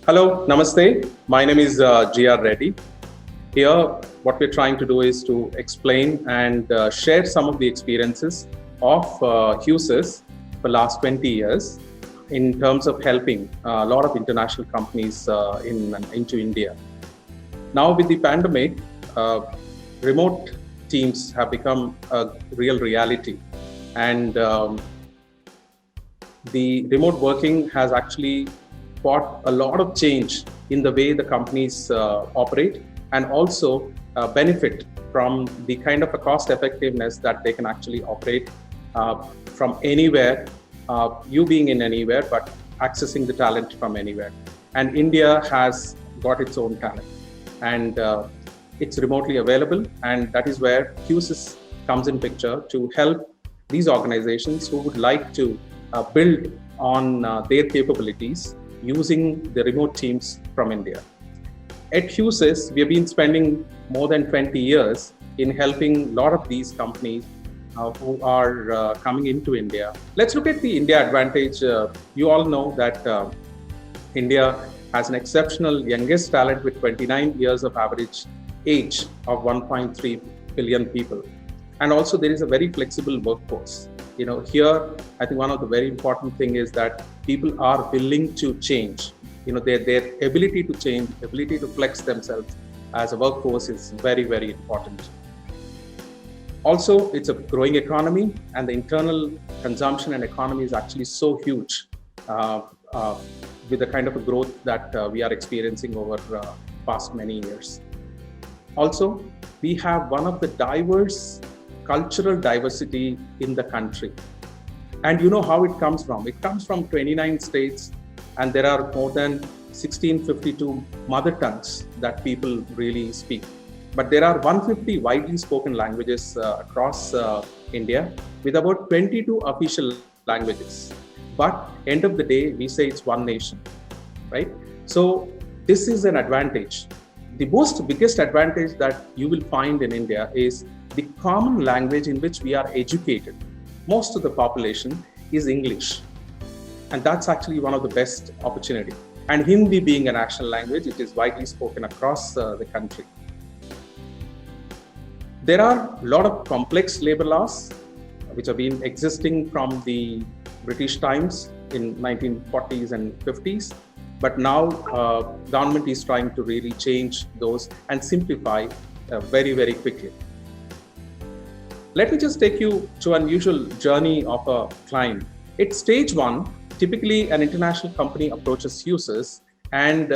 Hello, Namaste. My name is G.R. Reddy. Here, what we're trying to do is to explain and share some of the experiences of HUSIS for last 20 years in terms of helping a lot of international companies into India. Now, with the pandemic, remote teams have become a real reality, and the remote working has actually brought a lot of change in the way the companies operate, and also benefit from the kind of a cost effectiveness that they can actually operate from anywhere, you being in anywhere, but accessing the talent from anywhere. And India has got its own talent, and it's remotely available, and that is where HUSIS comes in picture to help these organizations who would like to build on their capabilities using the remote teams from India. At HUSIS, we have been spending more than 20 years in helping a lot of these companies who are coming into India. Let's look at the India advantage. You all know that India has an exceptional youngest talent with 29 years of average age of 1.3 billion people. And also there is a very flexible workforce. Here, I think one of the very important thing is that people are willing to change. Their ability to change, ability to flex themselves as a workforce is very, very important. Also, it's a growing economy, and the internal consumption and economy is actually so huge with the kind of a growth that we are experiencing over past many years. Also, we have one of the diverse cultural diversity in the country. And you know how it comes from. It comes from 29 states, and there are more than 1652 mother tongues that people really speak. But there are 150 widely spoken languages across India, with about 22 official languages. But end of the day, we say it's one nation, right? So this is an advantage. The biggest advantage that you will find in India is the common language in which we are educated. Most of the population is English. And that's actually one of the best opportunity. And Hindi being a national language, it is widely spoken across the country. There are a lot of complex labor laws which have been existing from the British times in 1940s and 50s. But now government is trying to really change those and simplify very, very quickly. Let me just take you to an usual journey of a client. At stage one, typically an international company approaches HUSIS, and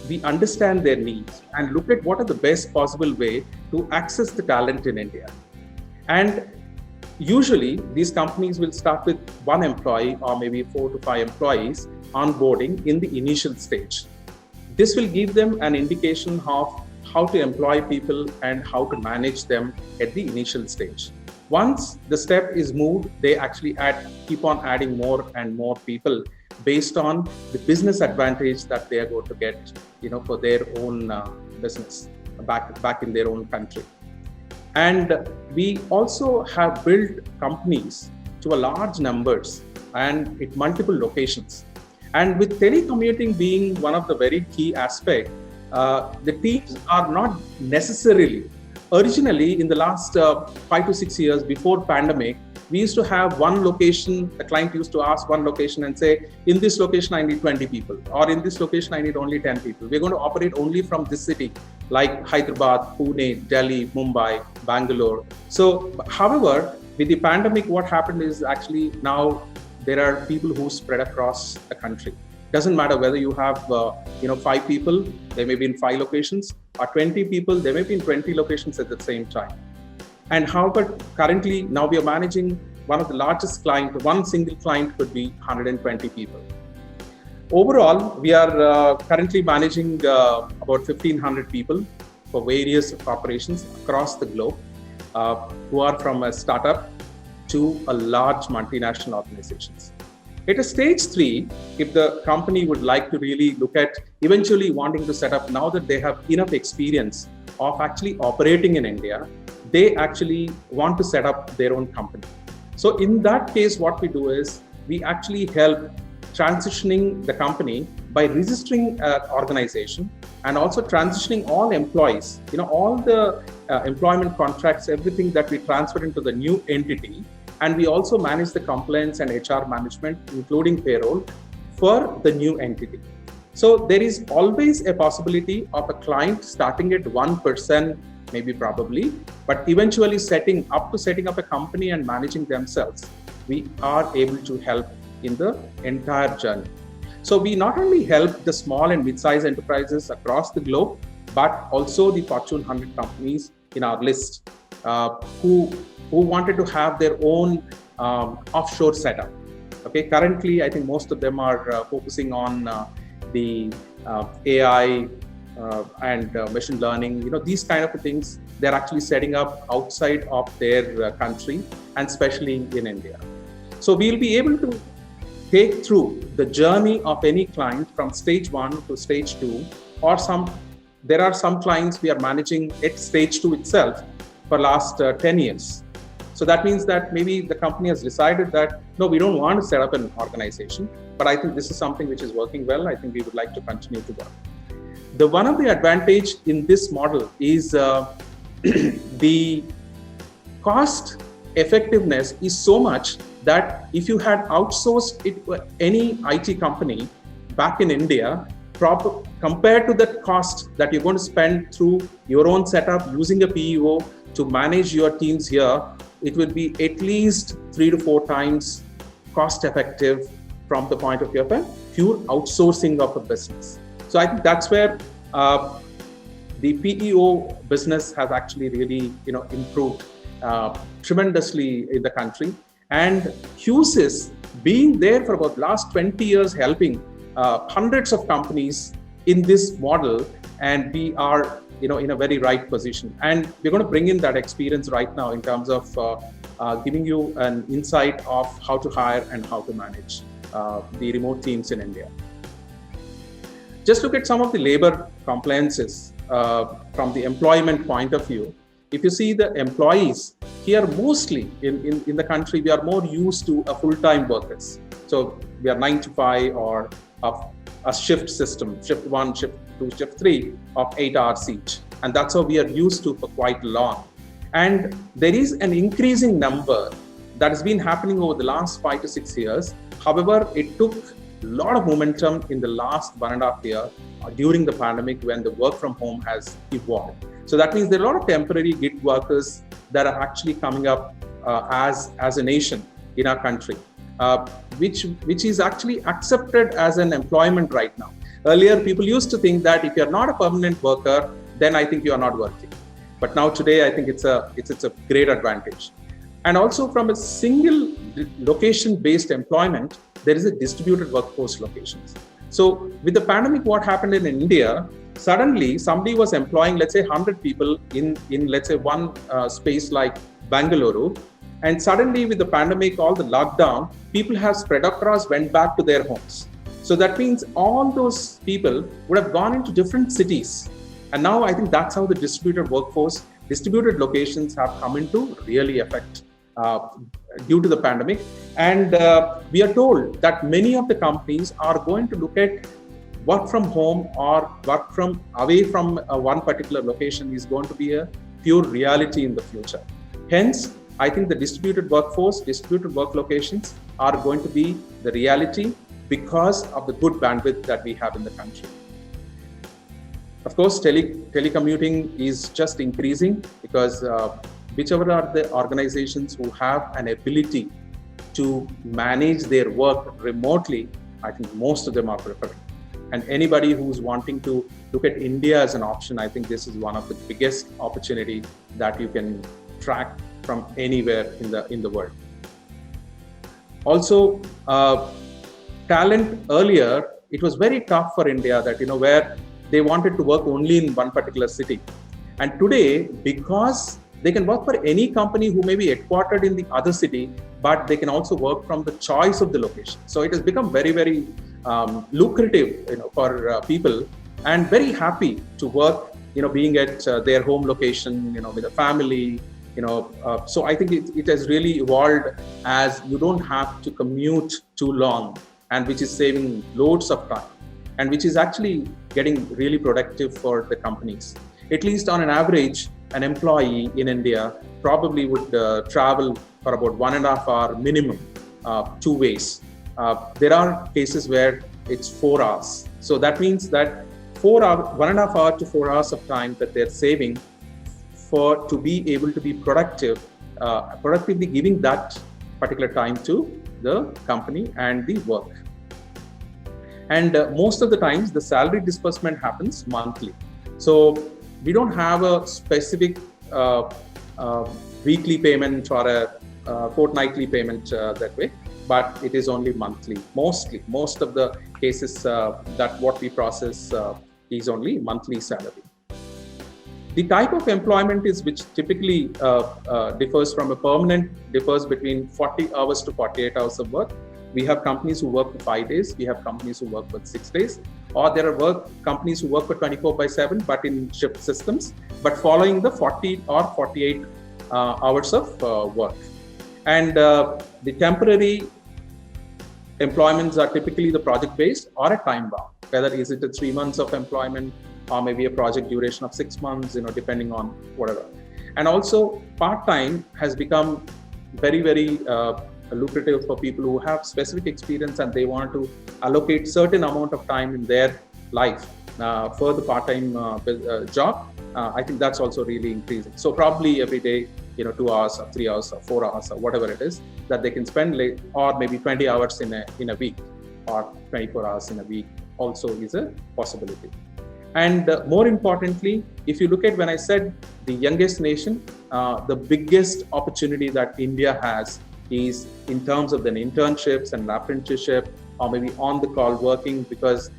we understand their needs and look at what are the best possible way to access the talent in India. And usually these companies will start with one employee or maybe 4 to 5 employees onboarding in the initial stage. This will give them an indication of how to employ people and how to manage them at the initial stage. Once the step is moved, they actually keep on adding more and more people based on the business advantage that they are going to get, for their own business back in their own country. And we also have built companies to a large numbers and at multiple locations. And with telecommuting being one of the very key aspects, the teams are not necessarily, originally in the last 5 to 6 years before pandemic, we used to have one location. The client used to ask one location and say, in this location, I need 20 people, or in this location, I need only 10 people. We're going to operate only from this city, like Hyderabad, Pune, Delhi, Mumbai, Bangalore. So, however, with the pandemic, what happened is actually now there are people who spread across the country. Doesn't matter whether you have 5 people, they may be in 5 locations, or 20 people, they may be in 20 locations at the same time. And however, currently now we are managing one of the largest clients. One single client could be 120 people. Overall, we are currently managing about 1,500 people for various operations across the globe, who are from a startup to a large multinational organizations. At a stage 3, if the company would like to really look at eventually wanting to set up, now that they have enough experience of actually operating in India, they actually want to set up their own company. So in that case, what we do is we actually help transitioning the company by registering an organization and also transitioning all employees, all the employment contracts, everything that we transfer into the new entity. And we also manage the compliance and HR management, including payroll, for the new entity. So there is always a possibility of a client starting at 1%, maybe probably, but eventually setting up a company and managing themselves. We are able to help in the entire journey. So we not only help the small and mid-sized enterprises across the globe, but also the Fortune 100 companies in our list who wanted to have their own offshore setup. Okay, currently I think most of them are focusing on the AI and machine learning, these kind of things. They're actually setting up outside of their country, and especially in India. So we'll be able to take through the journey of any client from stage 1 to stage 2, or there are some clients we are managing at stage 2 itself for last 10 years. So that means that maybe the company has decided that, no, we don't want to set up an organization, but I think this is something which is working well. I think we would like to continue to work. One of the advantage in this model is the cost effectiveness is so much that if you had outsourced it to any IT company back in India, compared to the cost that you're going to spend through your own setup using a PEO to manage your teams here, it will be at least 3 to 4 times cost effective from the point of view of a pure outsourcing of a business. So I think that's where the PEO business has actually really improved tremendously in the country. And Hughes being there for about last 20 years, helping hundreds of companies in this model, and we are in a very right position. And we're going to bring in that experience right now in terms of giving you an insight of how to hire and how to manage the remote teams in India. Just look at some of the labor compliances from the employment point of view. If you see the employees here, mostly in the country, we are more used to a full-time workers. So we are 9 to 5 or a shift system, shift 1, shift 2, shift 3 of 8 hours each. And that's how we are used to for quite long. And there is an increasing number that has been happening over the last 5 to 6 years. However, it took a lot of momentum in the last 1.5 years during the pandemic when the work from home has evolved. So that means there are a lot of temporary gig workers that are actually coming up as a nation in our country, which is actually accepted as an employment right now. Earlier, people used to think that if you're not a permanent worker, then I think you are not working. But now today, I think it's a great advantage. And also from a single location-based employment, there is a distributed workforce locations. So with the pandemic, what happened in India, suddenly somebody was employing, let's say 100 people in let's say one space like Bangalore. And suddenly with the pandemic, all the lockdown, people have spread across, went back to their homes. So that means all those people would have gone into different cities. And now I think that's how the distributed workforce, distributed locations have come into really effect due to the pandemic. And we are told that many of the companies are going to look at work from home or work from away from one particular location is going to be a pure reality in the future. Hence, I think the distributed workforce, distributed work locations are going to be the reality because of the good bandwidth that we have in the country. Of course, telecommuting is just increasing because whichever are the organizations who have an ability to manage their work remotely, I think most of them are preferring. And anybody who's wanting to look at India as an option, I think this is one of the biggest opportunity that you can track from anywhere in the world. Also, talent earlier, it was very tough for India that, where they wanted to work only in one particular city. And today, because they can work for any company who may be headquartered in the other city, but they can also work from the choice of the location. So it has become very, very lucrative, for people, and very happy to work, being at their home location, with a family, So I think it has really evolved as you don't have to commute too long, and which is saving loads of time. and which is actually getting really productive for the companies. At least on an average, an employee in India probably would travel for about 1.5 hours minimum, two ways. There are cases where it's 4 hours. So that means that 1.5 hours to 4 hours of time that they're saving to be able to be productive, productively giving that particular time to the company and the work. And most of the times the salary disbursement happens monthly. So we don't have a specific weekly payment or a fortnightly payment that way, but it is only monthly. Most of the cases that what we process is only monthly salary. The type of employment is which typically differs from a permanent, differs between 40 hours to 48 hours of work. We have companies who work for 5 days. We have companies who work for 6 days. Or there are companies who work for 24/7, but in shift systems, but following the 40 or 48 hours of work. And the temporary employments are typically the project-based or a time-bound. Whether is it a 3 months of employment, or maybe a project duration of 6 months, depending on whatever. And also part-time has become very, very lucrative for people who have specific experience and they want to allocate certain amount of time in their life for the part-time job. I think that's also really increasing. So probably every day, 2 hours or 3 hours or 4 hours or whatever it is that they can spend or maybe 20 hours in a week or 24 hours in a week also is a possibility. And more importantly, if you look at when I said the youngest nation, the biggest opportunity that India has is in terms of the internships and apprenticeship or maybe on the call working, because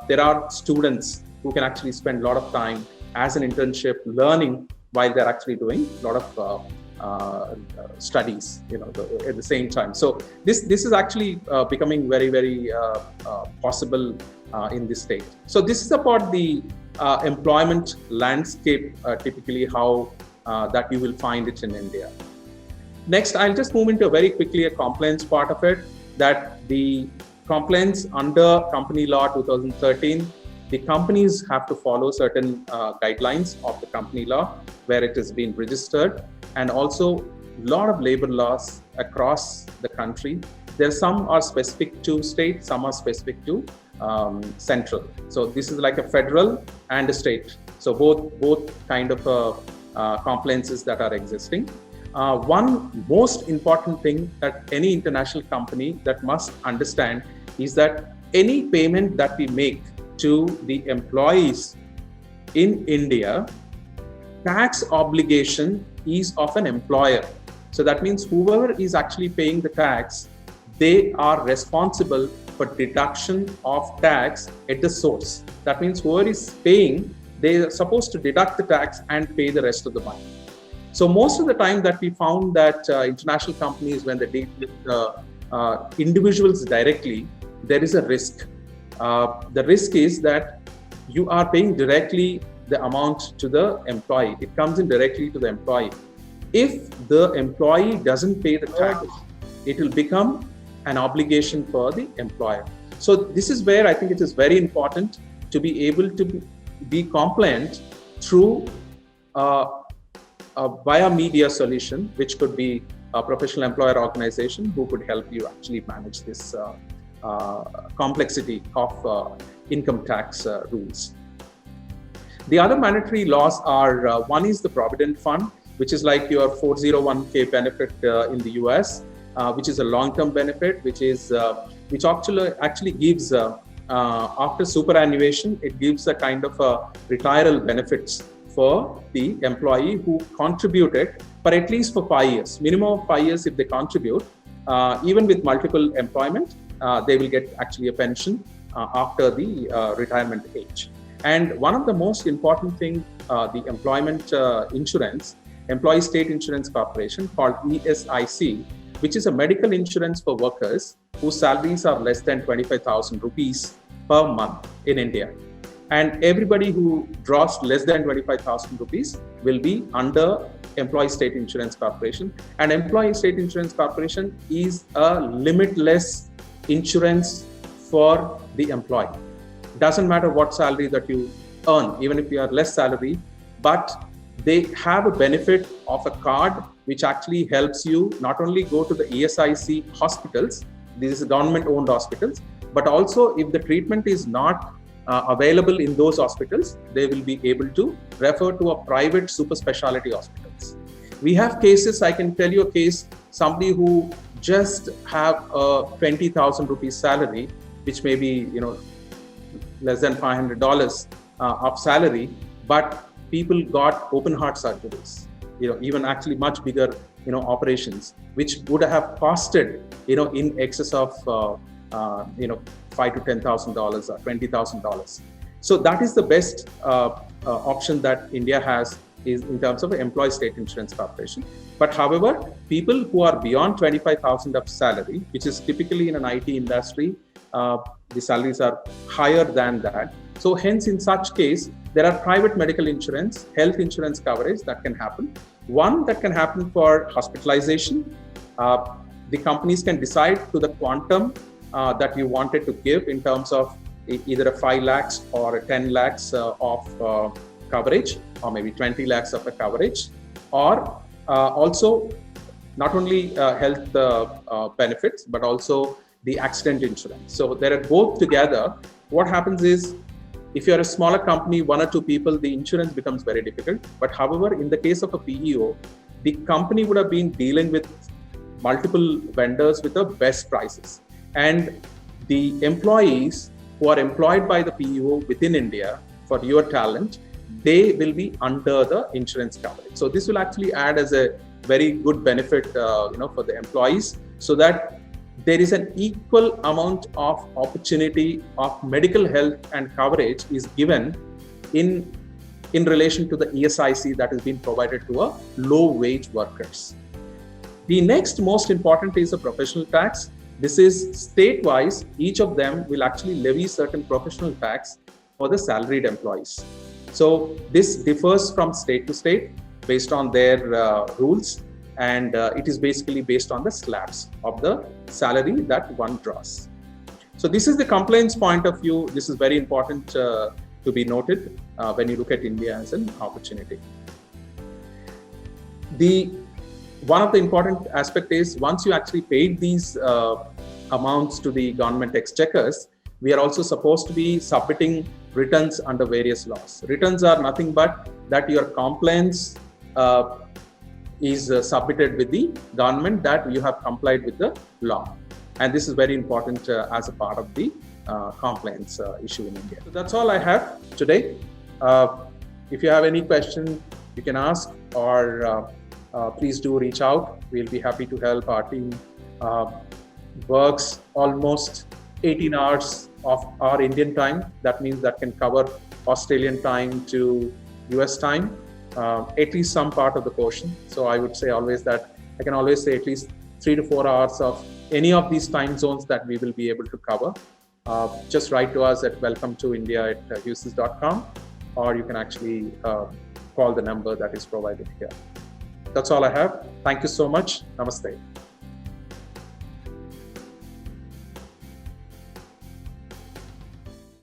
there are students who can actually spend a lot of time as an internship learning while they're actually doing a lot of studies, at the same time. So this is actually becoming very, very possible in this state. So this is about the employment landscape, typically how that you will find it in India. Next, I'll just move into very quickly a compliance part of it, that the compliance under Company Law 2013, the companies have to follow certain guidelines of the company law where it has been registered, and also a lot of labor laws across the country. Some are specific to state, some are specific to central. So this is like a federal and a state. So both kind of compliances that are existing. One most important thing that any international company that must understand is that any payment that we make to the employees in India, tax obligation is of an employer. So that means whoever is actually paying the tax, they are responsible for deduction of tax at the source. That means whoever is paying, they are supposed to deduct the tax and pay the rest of the money. So most of the time that we found that international companies, when they deal with individuals directly, there is a risk. The risk is that you are paying directly the amount to the employee. It comes in directly to the employee. If the employee doesn't pay the tax, it will become an obligation for the employer. So this is where I think it is very important to be able to be compliant through via media solution, which could be a professional employer organization who could help you actually manage this complexity of income tax rules. The other mandatory laws are, one is the Provident Fund, which is like your 401k benefit in the US, which is a long-term benefit, which actually gives, after superannuation, it gives a kind of retiral benefits for the employee who contributed for at least for 5 years, minimum of 5 years if they contribute. Even with multiple employment, they will get actually a pension after the retirement age. And one of the most important thing, the employment insurance, Employee State Insurance Corporation, called ESIC, which is a medical insurance for workers whose salaries are less than 25,000 rupees per month in India. And everybody who draws less than 25,000 rupees will be under Employee State Insurance Corporation. And Employee State Insurance Corporation is a limitless insurance for the employee. doesn't matter what salary that you earn, even if you are less salary, but they have a benefit of a card which actually helps you not only go to the ESIC hospitals, these are government owned hospitals, but also if the treatment is not available in those hospitals, they will be able to refer to a private super specialty hospitals. We have cases, I can tell you a case, somebody who just have a 20,000 rupees salary, which may be, less than $500 of salary, but people got open heart surgeries, even actually much bigger, operations, which would have costed, in excess of, $5,000 to $10,000 or $20,000. So that is the best option that India has is in terms of employee state insurance corporation. But however, people who are beyond 25,000 of salary, which is typically in an IT industry, the salaries are higher than that. So hence, in such case, there are private medical insurance, health insurance coverage that can happen. One that can happen for hospitalization. The companies can decide to the quantum that you wanted to give in terms of either a 5 lakhs or a 10 lakhs of coverage, or maybe 20 lakhs of a coverage, or also not only health benefits, but also the accident insurance. So there are both together. What happens is, if you're a smaller company, 1 or 2 people, the insurance becomes very difficult. But however, in the case of a PEO, the company would have been dealing with multiple vendors with the best prices. And the employees who are employed by the PEO within India for your talent, they will be under the insurance coverage. So this will actually add as a very good benefit, for the employees, so that there is an equal amount of opportunity of medical health and coverage is given in relation to the ESIC that is being provided to a low wage workers. The next most important is the professional tax. This is state-wise, each of them will actually levy certain professional tax for the salaried employees. So this differs from state to state based on their rules, and it is basically based on the slabs of the salary that one draws. So this is the compliance point of view. This is very important to be noted when you look at India as an opportunity. One of the important aspect is, once you actually paid these amounts to the government exchequers, we are also supposed to be submitting returns under various laws. Returns are nothing but that your compliance is submitted with the government, that you have complied with the law. And this is very important as a part of the compliance issue in India. So that's all I have today. If you have any question, you can ask, or please do reach out. We'll be happy to help. Our team works almost 18 hours of our Indian time. That means that can cover Australian time to US time, at least some part of the portion. So I would say always that I can always say at least 3 to 4 hours of any of these time zones that we will be able to cover. Just write to us at welcome-to-india@hughes.com, or you can actually call the number that is provided here. That's all I have. Thank you so much. Namaste.